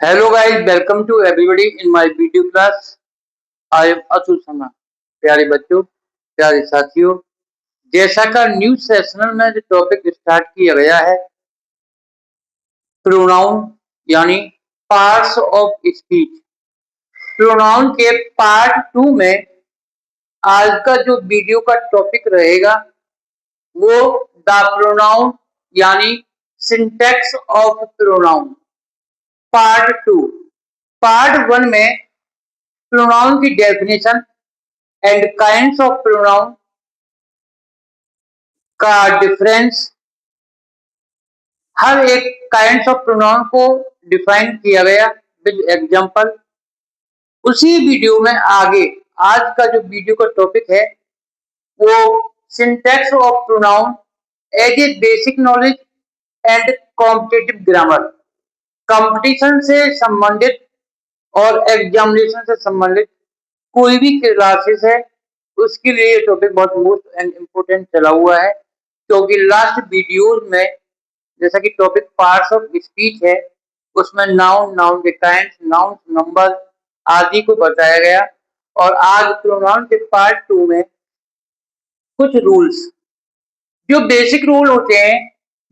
Hello guys, welcome to everybody in my video class. I am Atul Sharma. प्यारे बच्चों, प्यारे साथियों, जैसा का न्यू सेशनल में जो टॉपिक स्टार्ट किया गया है, प्रोनाउन यानी पार्ट्स ऑफ स्पीच। प्रोनाउन के पार्ट 2 में आज का जो वीडियो का टॉपिक रहेगा वो द प्रोनाउन यानी syntax of pronoun part 2। Part 1 में प्रोनाउन की definition and kinds of pronoun का डिफरेंस, हर एक काइंड्स ऑफ प्रोनाउन को डिफाइन किया गया विद एग्जांपल। उसी वीडियो में आगे आज का जो वीडियो का टॉपिक है वो syntax of pronoun as a basic knowledge and competitive grammar. Competition से संबंधित और एग्जामिनेशन से संबंधित कोई भी क्लासेस है उसके लिए ये टॉपिक बहुत मोस्ट एंड इम्पोर्टेंट चला हुआ है, क्योंकि लास्ट वीडियोज में जैसा कि टॉपिक पार्ट्स ऑफ स्पीच है उसमें नाउन, नाउन के काइंड्स, नाउन, नंबर आदि को बताया गया। और आज प्रोनाउन के पार्ट 2 में कुछ रूल्स, जो बेसिक रूल होते हैं,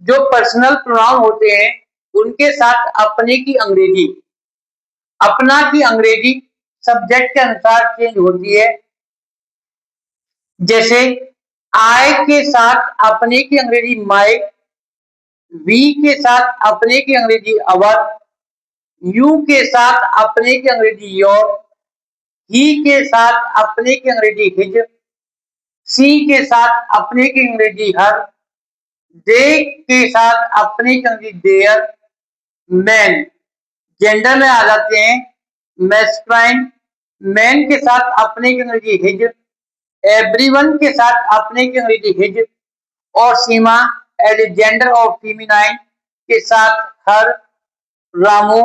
जो पर्सनल प्रोनाउन होते हैं, उनके साथ अपने की अंग्रेजी, अपना की अंग्रेजी सब्जेक्ट के अनुसार चेंज होती है। जैसे आई के साथ अपने की अंग्रेजी माई, वी के साथ अपने की अंग्रेजी अवर, यू के साथ अपने की अंग्रेजी योर, ही के साथ अपने की अंग्रेजी हिज, सी के साथ अपने की अंग्रेजी हर, दे के साथ अपने की अंग्रेजी देयर। मैन जेंडर में आ जाते हैं, मैस्कुलाइन मैन के साथ अपने की अंग्रेजी हिज, एवरीवन के साथ अपने की अंग्रेजी हिज, और Seema as a gender of feminine के साथ her, Ramu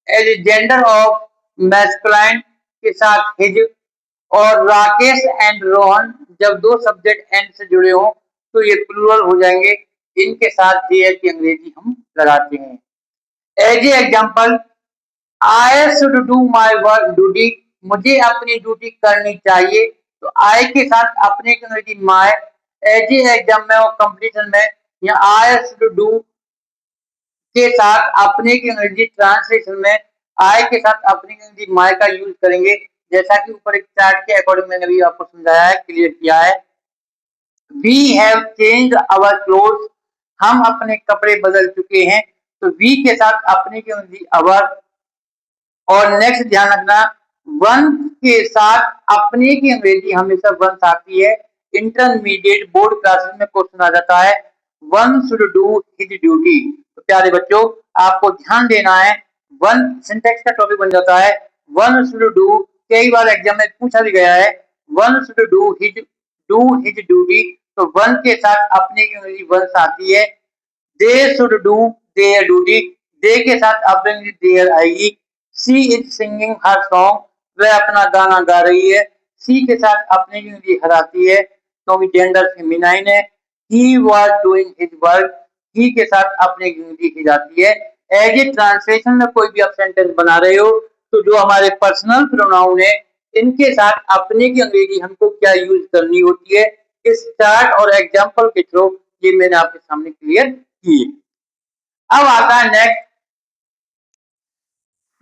as a gender of masculine के साथ हिज, और राकेश एंड रोहन जब दो सब्जेक्ट एंड से जुड़े हों तो ये प्लूरल हो जाएंगे, इनके साथ देयर की अंग्रेजी हम लगाते हैं। As a example, I should do my work duty, मुझे अपनी ड्यूटी करनी चाहिए, तो आई के साथ अपने की अंग्रेजी माई, एज ए एग्जाम में और कंपटीशन में यहाँ आई शुड डू के साथ अपने की अंग्रेजी ट्रांसलेशन में आई के साथ अपने की अंग्रेजी माई का यूज करेंगे, जैसा कि ऊपर एक चार्ट के अकॉर्डिंग मैंने भी आपको समझाया है, क्लियर किया है। We have changed our clothes, हम अपने कपड़े बदल चुके हैं, तो वी के साथ अपने की अंग्रेजी अवर। और नेक्स्ट ध्यान रखना, वन के साथ अपने की अंग्रेजी हमेशा वंस आती है। इंटरमीडिएट बोर्ड क्लासेस में क्वेश्चन आ जाता है one should do his duty. तो प्यारे बच्चों आपको ध्यान देना है, वन सिंटेक्स का टॉपिक बन जाता है वन शुड डू, कई बार एग्जाम में पूछा भी गया है one should do his duty, तो वन के साथ अपने की अंग्रेजी वंस आती है। They should do their duty, they के साथ अपने देयर आएगी। She is singing her song, वह अपना गाना गा रही है, सी के साथ अपने की अंग्रेजी हर आती है क्योंकि जेंडर फेमिनाइन है। He was doing his work, he के साथ अपने की अंग्रेजी की जाती है। एज ए ट्रांसलेशन में कोई भी आप सेंटेंस बना रहे हो तो जो हमारे पर्सनल प्रोनाउन है इनके साथ अपने की अंग्रेजी हमको क्या यूज करनी होती है, इस चार्ट और एग्जाम्पल के थ्रू ये मैंने आपके सामने क्लियर की। अब आता है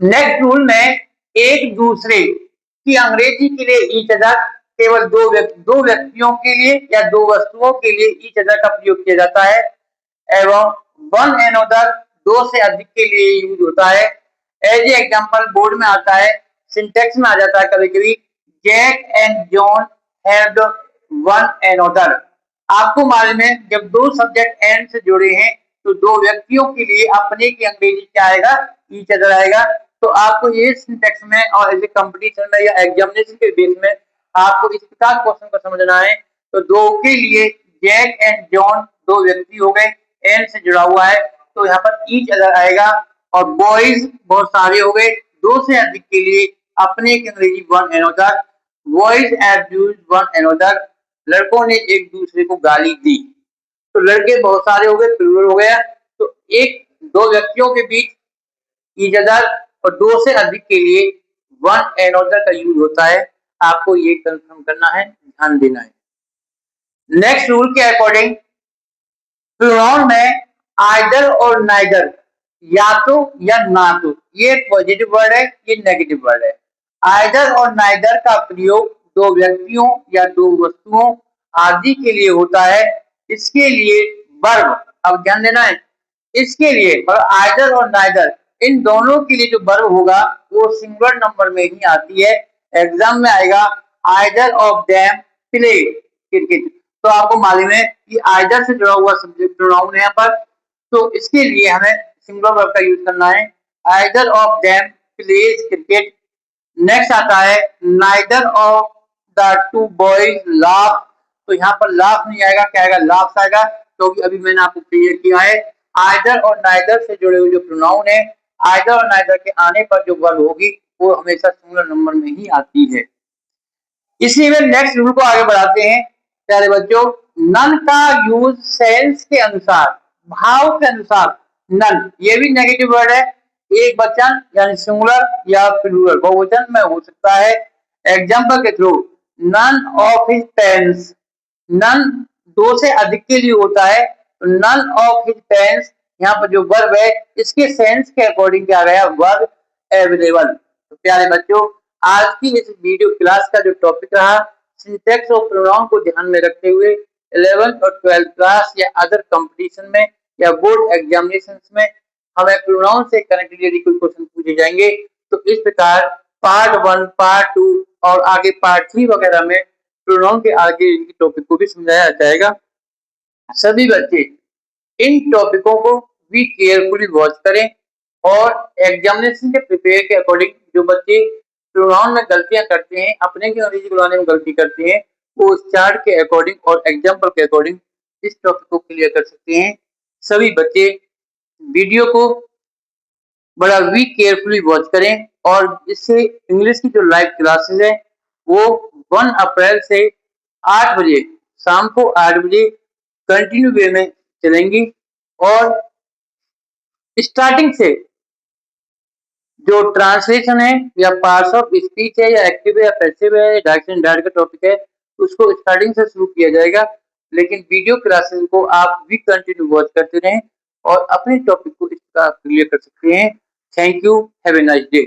नेक्स्ट रूल में, एक दूसरे की अंग्रेजी के लिए ईच अदर, केवल दो व्यक्तियों के लिए या दो वस्तुओं के लिए ईच अदर का प्रयोग किया जाता है, एवं वन एंड अदर दो से अधिक के लिए यूज होता है। एज ए एग्जाम्पल बोर्ड में आता है, सिंटेक्स में आ जाता है कभी कभी, Jack and John have one and other. आपको मालूम है जब दो सब्जेक्ट एंड से जुड़े हैं तो दो व्यक्तियों के लिए अपने की अंग्रेजी क्या आएगा, ईच अदर आएगा। तो आपको ये सिंटेक्स में और ऐसे कंपटीशन में या एग्जामिनेशन के बेस में आपको इस प्रकार क्वेश्चन को समझना है। तो दो के लिए जैक एंड जॉन दो व्यक्ति हो गए, एंड से जुड़ा हुआ है तो यहाँ पर ईच अदर आएगा। और बॉयज बहुत सारे हो गए, दो से अधिक के लिए अपने की अंग्रेजी one and other, boys abuse one and other, लड़कों ने एक दूसरे को गाली दी। तो लड़के बहुत सारे हो गए, प्लूरल हो गया, तो एक दो व्यक्तियों के बीच ईच अदर और 2 से अधिक के लिए वन एनोदर का यूज होता है। आपको ये कंफर्म करना है, ध्यान देना है। नेक्स्ट रूल के अकॉर्डिंग प्रोनाउन में आइदर और नाइदर, या तो या ना तो, ये पॉजिटिव वर्ड है, ये नेगेटिव वर्ड है। आइदर और नाइदर का प्रयोग दो व्यक्तियों या दो वस्तुओं आदि के लिए होता है। इसके लिए वर्ब, अब ध्यान देना है, इसके लिए और आइदर और नाइदर इन दोनों के लिए जो वर्ब होगा वो सिंगुलर नंबर में ही आती है। एग्जाम में आएगा either of them play cricket, तो आपको मालूम है कि आइदर से जुड़ा हुआ सब्जेक्ट प्रोनाउन है यहाँ पर, तो इसके लिए हमें सिंगुलर वर्ब का यूज करना है। Either of them pledge cricket. Next आता है neither of the two boys laugh, तो यहाँ पर लाफ नहीं आएगा, क्या आएगा, लाफ्स आएगा, क्योंकि अभी मैंने आपको क्लियर किया है आइदर और नाइदर से जुड़े हुए जो प्रोनाउन है, आइदर और नाइदर के आने पर जो वर्ब होगी वो हमेशा सिंगुलर नंबर में ही आती है। इसी में नेक्स्ट रूल को आगे बढ़ाते हैं प्यारे बच्चों। नन का यूज सेंस के अनुसार, भाव के अनुसार, नन ये भी नेगेटिव वर्ड है, एक वचन यानी सिंगुलर या प्लूरल बहुवचन में हो सकता है। एग्जांपल के through, none of his pens, none 2 से अधिक के लिए होता है, तो नन ऑफ हिज पेन्स यहाँ पर जो वर्ब है इसके सेंस के अकॉर्डिंग क्या गया, वर्ब अवेलेबल। तो प्यारे बच्चों, आज की इस वीडियो क्लास का जो टॉपिक रहा सिंटैक्स ऑफ प्रोनाउन को ध्यान में रखते हुए 11th और 12th क्लास या अदर कंपटीशन में या बोर्ड एग्जामिनेशन में हमें प्रोनाउन से कनेक्टेड यदि कोई क्वेश्चन पूछे जाएंगे तो इस प्रकार पार्ट 1, पार्ट 2 और आगे पार्ट 3 वगैरह में प्रोनाउन के आगे टॉपिक को भी समझाया जाएगा। सभी बच्चे इन टॉपिकों को भी केयरफुली वॉच करें और एग्जामिनेशन के प्रिपेयर के अकॉर्डिंग जो बच्चे प्रोनाउन में गलतियां करते हैं, अपने की अंग्रेजी बुलाने में गलती करते हैं, वो उस चार्ट के अकॉर्डिंग और एग्जाम्पल के अकॉर्डिंग इस टॉपिक को क्लियर कर सकते हैं। सभी बच्चे वीडियो को बड़ा केयरफुली वॉच करें और इससे इंग्लिश की जो लाइव क्लासेस है वो 1 अप्रैल से 8 बजे, शाम को 8 बजे कंटिन्यू वे में चलेंगी और स्टार्टिंग से जो ट्रांसलेशन है या पार्ट्स ऑफ स्पीच है या एक्टिव है या पैसिव है, डायरेक्ट एंड इनडायरेक्ट का टॉपिक है, उसको स्टार्टिंग से शुरू किया जाएगा। लेकिन वीडियो क्लासेस को आप भी कंटिन्यू वॉच करते रहें और अपने टॉपिक को इसका क्लियर कर सकते हैं। Thank you, have a nice day.